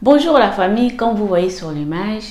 Bonjour la famille, comme vous voyez sur l'image,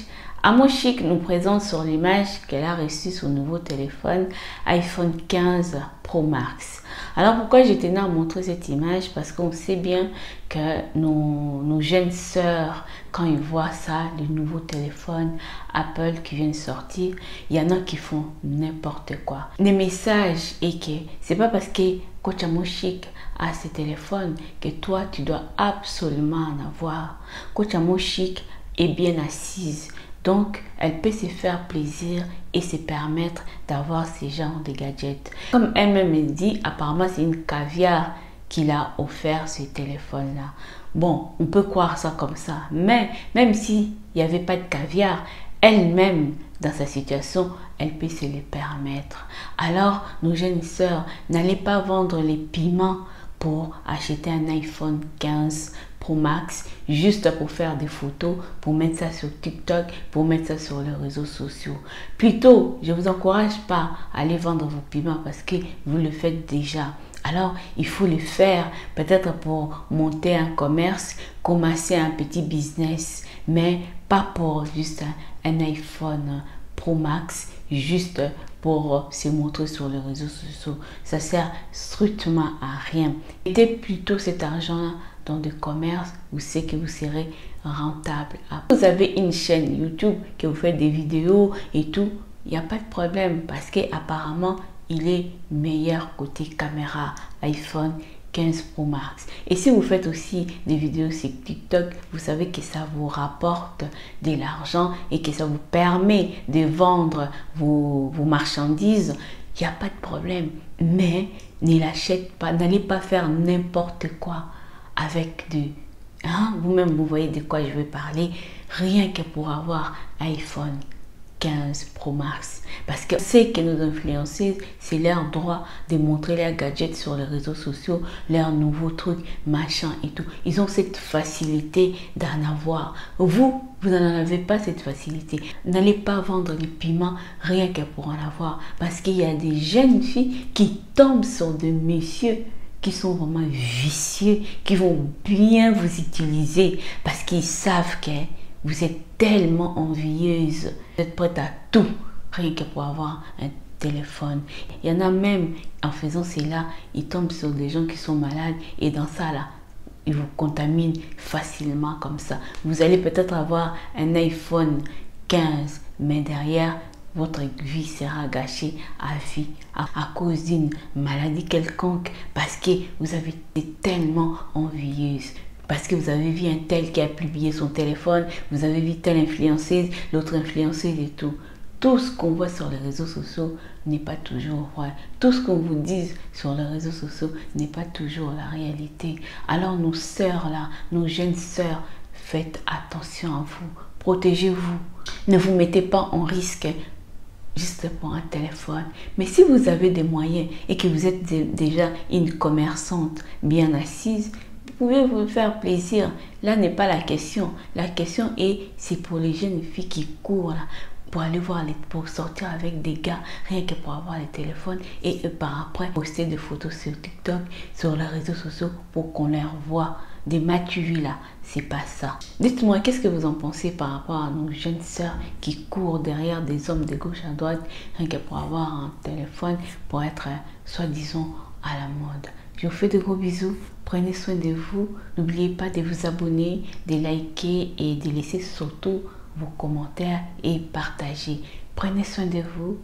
Amo Chic nous présente sur l'image qu'elle a reçu son nouveau téléphone iPhone 15 Pro Max. Alors pourquoi je tenais à montrer cette image? Parce qu'on sait bien que nos jeunes sœurs, quand ils voient ça, les nouveaux téléphones Apple qui viennent sortir, il y en a qui font n'importe quoi. Les messages et que c'est pas parce que Coach Amo Chic a ce téléphone que toi tu dois absolument en avoir. Coach Amo Chic est bien assise. Donc, elle peut se faire plaisir et se permettre d'avoir ce genre de gadgets. Comme elle-même me dit, apparemment c'est une caviar qu'il a offert ce téléphone-là. Bon, on peut croire ça comme ça. Mais même s'il n'y avait pas de caviar, elle-même, dans sa situation, elle peut se le permettre. Alors, nos jeunes sœurs, n'allez pas vendre les piments pour acheter un iPhone 15 Pro Max juste pour faire des photos, pour mettre ça sur TikTok, pour mettre ça sur les réseaux sociaux. Plutôt, je ne vous encourage pas à aller vendre vos piments parce que vous le faites déjà. Alors, il faut le faire peut-être pour monter un commerce, commencer un petit business, mais pas pour juste un iPhone Pro Max, juste pour se montrer sur les réseaux sociaux. Ça sert strictement à rien. Mettez plutôt cet argent dans des commerces où c'est que vous serez rentable. Vous avez une chaîne YouTube que vous faites des vidéos et tout, il n'y a pas de problème parce qu'apparemment il est meilleur côté caméra iPhone 15 Pro Max. Et si vous faites aussi des vidéos sur TikTok, vous savez que ça vous rapporte de l'argent et que ça vous permet de vendre vos marchandises. Il n'y a pas de problème. Mais ne l'achète pas, n'allez pas faire n'importe quoi avec du... Vous-même, vous voyez de quoi je veux parler. Rien que pour avoir iPhone 15 Pro Max. Parce que c'est que nos influenceuses, c'est leur droit de montrer leurs gadgets sur les réseaux sociaux, leurs nouveaux trucs, machin et tout. Ils ont cette facilité d'en avoir. Vous n'en avez pas cette facilité. N'allez pas vendre les piments rien que pour en avoir. Parce qu'il y a des jeunes filles qui tombent sur des messieurs qui sont vraiment vicieux, qui vont bien vous utiliser parce qu'ils savent que vous êtes tellement envieuse, vous êtes prête à tout, rien que pour avoir un téléphone. Il y en a même, en faisant cela, ils tombent sur des gens qui sont malades et dans ça là, ils vous contaminent facilement comme ça. Vous allez peut-être avoir un iPhone 15, mais derrière, votre vie sera gâchée à vie à cause d'une maladie quelconque parce que vous avez été tellement envieuse. Parce que vous avez vu un tel qui a publié son téléphone, vous avez vu telle influenceuse, l'autre influenceuse et tout. Tout ce qu'on voit sur les réseaux sociaux n'est pas toujours vrai. Tout ce qu'on vous dit sur les réseaux sociaux n'est pas toujours la réalité. Alors nos sœurs là, nos jeunes sœurs, faites attention à vous. Protégez-vous. Ne vous mettez pas en risque juste pour un téléphone. Mais si vous avez des moyens et que vous êtes déjà une commerçante bien assise, vous pouvez vous faire plaisir. Là n'est pas la question. La question est, c'est pour les jeunes filles qui courent là, pour aller voir, pour sortir avec des gars, rien que pour avoir les téléphones et par après poster des photos sur TikTok, sur les réseaux sociaux pour qu'on les voit. Des matuvis là, c'est pas ça. Dites-moi, qu'est-ce que vous en pensez par rapport à nos jeunes sœurs qui courent derrière des hommes de gauche à droite, rien que pour avoir un téléphone, pour être soi-disant à la mode. Je vous fais de gros bisous, prenez soin de vous, n'oubliez pas de vous abonner, de liker et de laisser surtout vos commentaires et partager. Prenez soin de vous,